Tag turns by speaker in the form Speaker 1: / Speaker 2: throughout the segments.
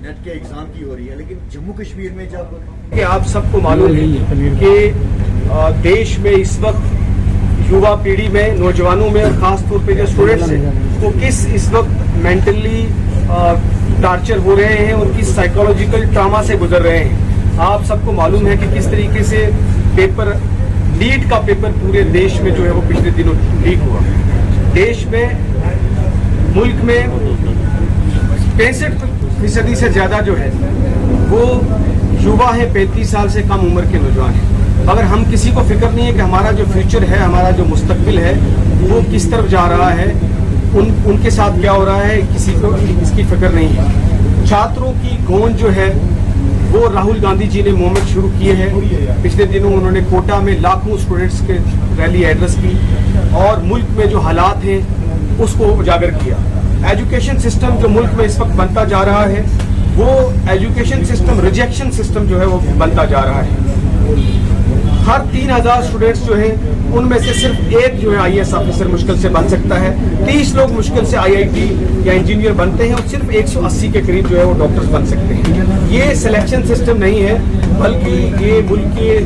Speaker 1: Net के exam की हो रही है, लेकिन जम्मू कश्मीर में जब
Speaker 2: कि आप सबको मालूम है कि देश में इस वक्त युवा पीढ़ी में, नौजवानों में और खास तौर पे जो स्टूडेंट्स हैं वो किस इस वक्त मेंटली टार्चर हो रहे हैं और किस साइकोलॉजिकल ट्रामा से गुजर रहे हैं। आप सबको मालूम है कि किस तरीके से पेपर नीट का पेपर पूरे देश में जो है वो पिछले दिनों लीक हुआ। देश में, मुल्क में 65% से ज्यादा जो है वो युवा है, 35 साल से कम उम्र के नौजवान हैं। अगर हम किसी को फिक्र नहीं है कि हमारा जो फ्यूचर है, हमारा जो मुस्तकबिल है वो किस तरफ जा रहा है, उनके साथ क्या हो रहा है, किसी को इसकी फिक्र नहीं है। छात्रों की गूंज जो है वो राहुल गांधी जी ने मूवमेंट शुरू किए हैं। पिछले दिनों उन्होंने कोटा में लाखों स्टूडेंट्स के रैली एड्रेस की और मुल्क में जो हालात हैं उसको उजागर किया। एजुकेशन सिस्टम जो मुल्क में इस वक्त बनता जा रहा है वो एजुकेशन सिस्टम रिजेक्शन सिस्टम जो है वो बनता जा रहा है। हर 3000 स्टूडेंट्स जो हैं उनमें से सिर्फ एक जो है आईएएस ऑफिसर मुश्किल से बन सकता है। 30 लोग मुश्किल से आईआईटी या इंजीनियर बनते हैं और सिर्फ 180 के करीब जो है वो डॉक्टर्स बन सकते हैं। ये सिलेक्शन सिस्टम नहीं है, बल्कि ये मुल्क के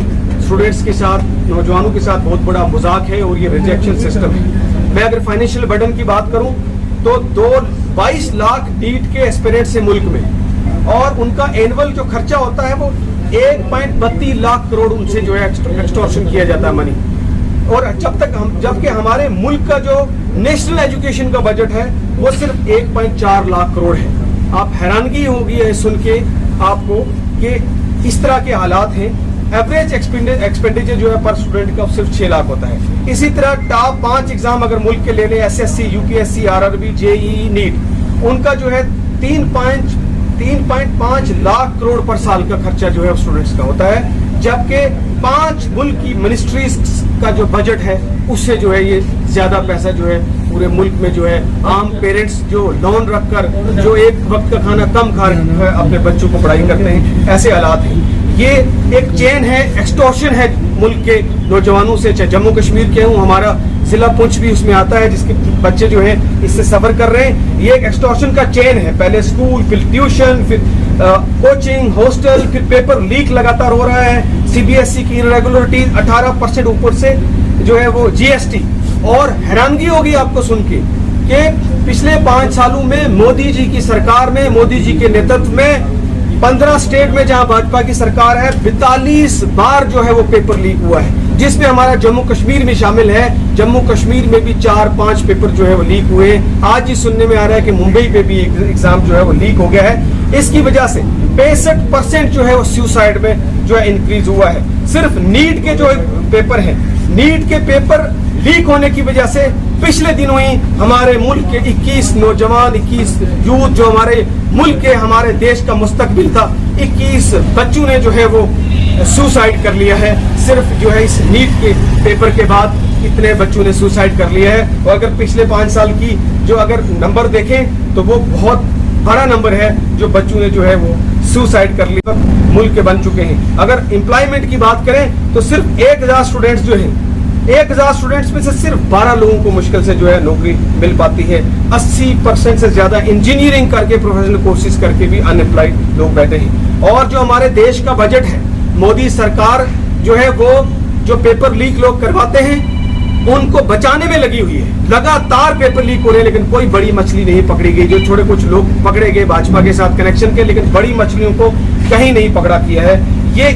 Speaker 2: स्टूडेंट्स के साथ, नौजवानों के साथ बहुत बड़ा मजाक है और ये रिजेक्शन सिस्टम है। मैं अगर फाइनेंशियल बर्डन की बात करूं तो 22 लाख नीट के एस्पिरेंट्स हैं मुल्क में और उनका एनुअल जो खर्चा होता है वो 1.32 लाख करोड़ उनसे जो है एक्सटॉर्शन किया जाता है मनी। और जबकि हमारे मुल्क का जो नेशनल एजुकेशन का बजट है वो सिर्फ 1.4 लाख करोड़ है। आप हैरानगी होगी है सुन के आपको कि इस तरह के हालात हैं। एवरेज एक्सपेंडिचर जो है पर स्टूडेंट का सिर्फ 6 लाख होता है। इसी तरह टॉप 5 एग्जाम अगर मुल्क के ले लें, SSC, UPSC, RRB, JEE, NEET, उनका जो है 3.5 लाख करोड़ पर साल का खर्चा जो है स्टूडेंट्स का होता है। जबकि 5 मुल्क की मिनिस्ट्रीज का जो बजट है उससे जो है ये ज्यादा पैसा जो है पूरे मुल्क में जो है आम पेरेंट्स जो लोन रखकर जो एक वक्त का खाना कम खा रहे अपने बच्चों को पढ़ाई करते हैं, ऐसे हालात हैं। ये एक चेन है, एक्सटॉर्शन है मुल्क के नौजवानों से। चाहे जम्मू कश्मीर के हूँ, हमारा जिला पुंछ भी उसमें आता है जिसके बच्चे जो है इससे सफर कर रहे हैं। ये एक एक्सटॉर्शन का चेन है, पहले स्कूल, फिर ट्यूशन, फिर कोचिंग, हॉस्टल, फिर पेपर लीक लगातार हो रहा है। सीबीएसई की इरेगुलरिटी 18% ऊपर से जो है वो जीएसटी। और हैरानगी होगी आपको सुन के कि पिछले 5 सालों में मोदी जी की सरकार में, मोदी जी के नेतृत्व में 15 स्टेट में जहां भाजपा की सरकार है 42 बार जो है वो पेपर लीक हुआ है, जिसमें हमारा जम्मू कश्मीर भी शामिल है। जम्मू कश्मीर में भी 4-5 पेपर जो है वो लीक हुए। आज ही सुनने में आ रहा है कि मुंबई पे भी एग्जाम जो है वो लीक हो गया है। इसकी वजह से 65% जो है वो सुसाइड में जो है इंक्रीज हुआ है। सिर्फ नीट के जो पेपर है, नीट के पेपर लीक होने की वजह से पिछले दिनों ही हमारे मुल्क के 21 नौजवान, 21 यूथ जो हमारे मुल्क के, हमारे देश का मुस्तकबिल था, 21 बच्चों ने जो है वो सुसाइड कर लिया है। सिर्फ जो है इस नीट के पेपर के बाद इतने बच्चों ने सुसाइड कर लिया है। और अगर पिछले 5 साल की जो अगर नंबर देखें तो वो बहुत बड़ा नंबर है जो बच्चों ने जो है वो सुसाइड कर लिया, मुल्क के बन चुके हैं। अगर एम्प्लॉयमेंट की बात करें तो सिर्फ 1000 स्टूडेंट्स जो है, 1000 स्टूडेंट्स में से सिर्फ 12 लोगों को मुश्किल से जो है नौकरी मिल पाती है। 80% से ज्यादा इंजीनियरिंग करके, प्रोफेशनल कोर्सेज करके भी अनएम्प्लॉयड लोग बैठे हैं। और जो हमारे देश का बजट है, मोदी सरकार जो है वो जो पेपर लीक लोग करवाते हैं उनको बचाने में लगी हुई है। लगातार पेपर लीक हो रहे हैं लेकिन कोई बड़ी मछली नहीं पकड़ी गई। जो छोटे कुछ लोग पकड़े गए भाजपा के साथ कनेक्शन के, लेकिन बड़ी मछलियों को कहीं नहीं पकड़ा किया है। ये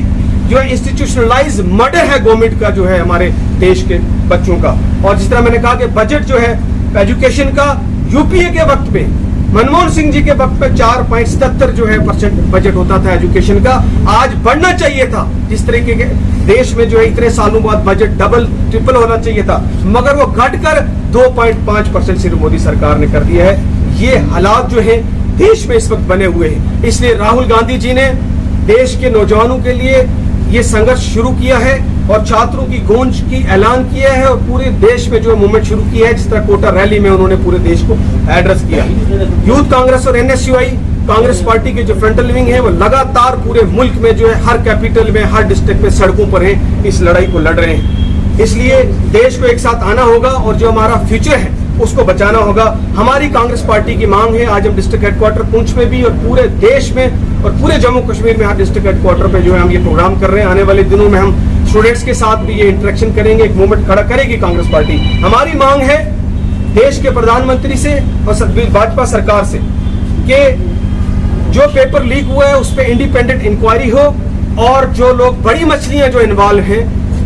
Speaker 2: जो इंस्टीट्यूशनलाइज मर्डर है गवर्नमेंट का जो है हमारे देश के बच्चों का। और जिस तरह मैंने कहा कि बजट जो है एजुकेशन का यूपीए के वक्त पे, मनमोहन सिंह जी के वक्त पे 4.77 जो है % बजट होता था एजुकेशन का। आज बढ़ना चाहिए था। जिस तरीके के देश में जो है इतने सालों बाद बजट डबल ट्रिपल होना चाहिए था, मगर वो घटकर 2.5% सिर्फ मोदी सरकार ने कर दिया है। ये हालात जो है देश में इस वक्त बने हुए हैं। इसलिए राहुल गांधी जी ने देश के नौजवानों के लिए ये संघर्ष शुरू किया है और छात्रों की गूंज की ऐलान किया है और पूरे देश में जो मूवमेंट शुरू किया है। जिस तरह कोटा रैली में उन्होंने पूरे देश को एड्रेस किया। यूथ कांग्रेस और एनएसयूआई कांग्रेस पार्टी के जो फ्रंटल विंग है वो लगातार पूरे मुल्क में जो है हर कैपिटल में, हर डिस्ट्रिक्ट में सड़कों पर है, इस लड़ाई को लड़ रहे हैं। इसलिए देश को एक साथ आना होगा और जो हमारा फ्यूचर है उसको बचाना होगा। हमारी कांग्रेस पार्टी की मांग है, आज हम डिस्ट्रिक्ट हेडक्वार्टर पुंछ में भी और पूरे देश में और पूरे जम्मू कश्मीर में डिस्ट्रिक्ट हेडक्वार्टर पे जो है हम ये प्रोग्राम कर रहे हैं। आने वाले दिनों में हम स्टूडेंट्स के साथ भी ये इंटरेक्शन करेंगे, एक मूवमेंट खड़ा करेगी कांग्रेस पार्टी। हमारी मांग है देश के प्रधानमंत्री से और भाजपा सरकार से कि जो पेपर लीक हुआ है उस पर इंडिपेंडेंट इंक्वायरी हो और जो लोग बड़ी मछलियां जो इन्वॉल्व हैं,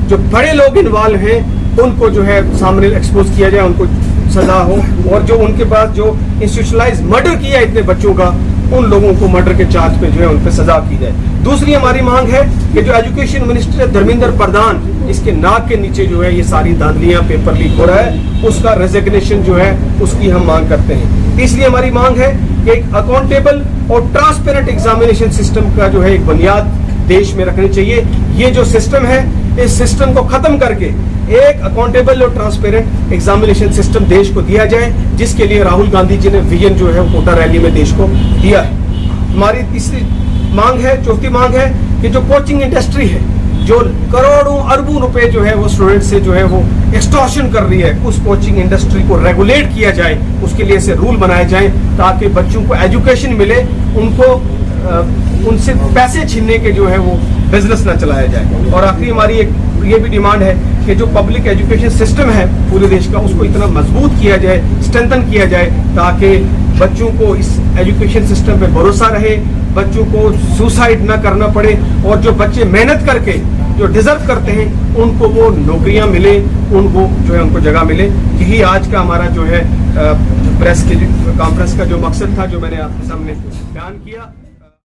Speaker 2: जो बड़े लोग इन्वॉल्व हैं, उनको जो है सामने एक्सपोज किया जाए, उनको सजा हो। और जो उनके पास जो इंस्टीट्यूशनलाइज मर्डर किया इतने बच्चों का, उन लोगों को मर्डर के चार्ज पे जो है उन पे सजा की जाए। दूसरी हमारी मांग है कि जो एजुकेशन मिनिस्टर धर्मेंद्र प्रधान, इसके नाक के नीचे जो है ये सारी धांधलियां, पेपर लीक हो रहा है, उसका रेजिग्नेशन जो है उसकी हम मांग करते हैं। तीसरी हमारी मांग है कि एक अकाउंटेबल और ट्रांसपेरेंट एग्जामिनेशन सिस्टम का जो है एक बुनियाद देश में रखनी चाहिए। ये जो सिस्टम है, इस सिस्टम को खत्म करके एक अकाउंटेबल और ट्रांसपेरेंट एग्जामिनेशन सिस्टम देश को दिया जाए, जिसके लिए राहुल गांधी जी ने विजन जो है कोटा रैली में देश को दिया है। हमारी तीसरी मांग है, चौथी मांग है कि जो कोचिंग इंडस्ट्री है, जो करोड़ों अरबों रुपए जो है वो स्टूडेंट से जो है वो एक्सटॉर्शन कर रही है, उस कोचिंग इंडस्ट्री को रेगुलेट किया जाए, उसके लिए ऐसे रूल बनाए जाए ताकि बच्चों को एजुकेशन मिले, उनको उनसे पैसे छीनने के जो है वो बिजनेस ना चलाया जाए। और आखिरी हमारी एक ये भी डिमांड है कि जो पब्लिक एजुकेशन सिस्टम है पूरे देश का, उसको इतना मजबूत किया जाए, स्ट्रेंथन किया जाए, ताकि बच्चों को इस एजुकेशन सिस्टम पे भरोसा रहे, बच्चों को सुसाइड ना करना पड़े, और जो बच्चे मेहनत करके जो डिजर्व करते हैं उनको वो नौकरियां मिले, उनको जो है उनको जगह मिले। यही आज का हमारा जो है प्रेस के कॉन्फ्रेंस का जो मकसद था, जो मैंने आपके सामने बयान किया।